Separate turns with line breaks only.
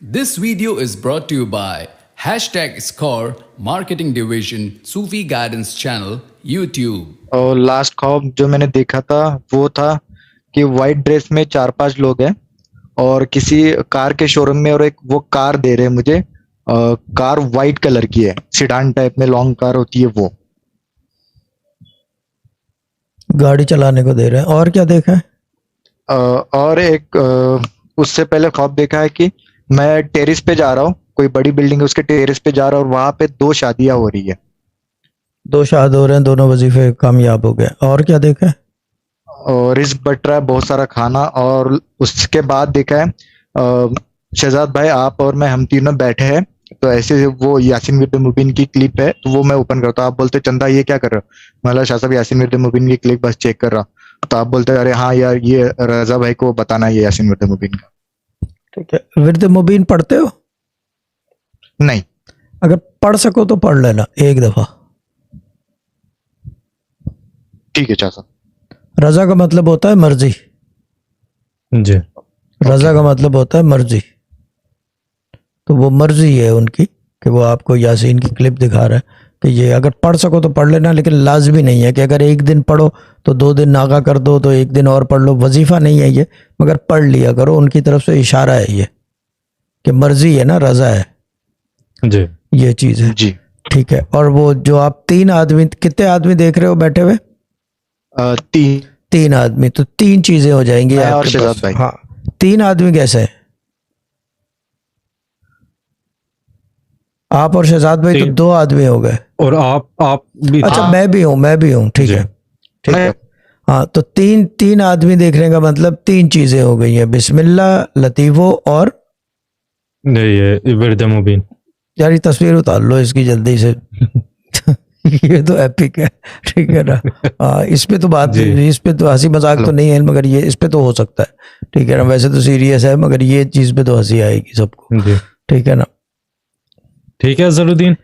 This video is brought to you by #Score Marketing Division Sufi Guidance Channel YouTube।
और last ख्वाब जो मैंने देखा था वो था कि वाइट ड्रेस में 4-5 लोग हैं और किसी कार के शोरूम में, और एक वो कार दे रहे हैं मुझे। कार वाइट कलर की है, सिडान टाइप में लॉन्ग कार होती है वो।
गाड़ी चलाने को दे रहे हैं। और क्या देखा है?
और एक उससे पहले ख्वाब देखा है कि मैं टेरेस पे जा रहा हूँ, कोई बड़ी बिल्डिंग है उसके टेरेस पे जा रहा हूँ और वहां पे 2 शादियां हो रही है।
2 शादी हो रहे हैं, दोनों वजीफे कामयाब हो गए। और क्या देखा है?
और रिस्क बट रहा है, बहुत सारा खाना। और उसके बाद देखा है शहजाद भाई, आप और मैं, हम तीनों बैठे हैं, तो ऐसे वो यासीन विद मुबीन की क्लिप है, तो वो मैं ओपन करता हूँ। आप बोलते चंदा ये क्या कर रहे हो? मतलब शाह साहब यासीन विद मुबीन की क्लिप बस चेक कर रहा हूँ। तो आप बोलते अरे हाँ यार, ये रजा भाई को बताना है ये यासीन विद मुबीन का।
ठीक है। विर्द मुबीन पढ़ते हो?
नहीं।
अगर पढ़ सको तो पढ़ लेना एक दफा।
ठीक है शाह साहब।
रजा का मतलब होता है मर्जी
जी।
रजा का मतलब होता है मर्जी। तो वो मर्जी है उनकी कि वो आपको यासीन की क्लिप दिखा रहा है कि ये अगर पढ़ सको तो पढ़ लेना, लेकिन लाजमी नहीं है कि अगर एक दिन पढ़ो तो 2 दिन नागा कर दो, तो एक दिन और पढ़ लो। वजीफा नहीं है ये, मगर पढ़ लिया करो। उनकी तरफ से इशारा है ये कि मर्जी है ना, रजा है
जी।
ये चीज़ है।
जी।
ठीक है। और वो जो आप 3 आदमी, कितने आदमी देख रहे हो बैठे हुए? 3 आदमी, तो 3 चीजें हो जाएंगी
मैं और
आपके
शहजाद
पास।
भाई।
हाँ, 3 आदमी कैसे हैं? आप और शहजाद भाई तो 2 आदमी हो गए।
और आप भी।
अच्छा,
हाँ।
मैं भी हूँ। ठीक
जी।
है, ठीक है। हाँ, तो 3 आदमी देखने का मतलब 3 चीजें हो गई हैं, बिस्मिल्लाह, लतीफो और
नहीं, ये विर्द मुबीन।
यार ये तस्वीर उतार लो इसकी जल्दी से। ये तो एपिक है। ठीक है ना? इस पे तो बात, इस पे तो हंसी मजाक तो नहीं है, मगर ये इस पे तो हो सकता है। ठीक है ना? वैसे तो सीरियस है, मगर ये चीज पे तो हंसी आएगी सबको।
जी।
ठीक है ना?
ठीक है अजहरुद्दीन।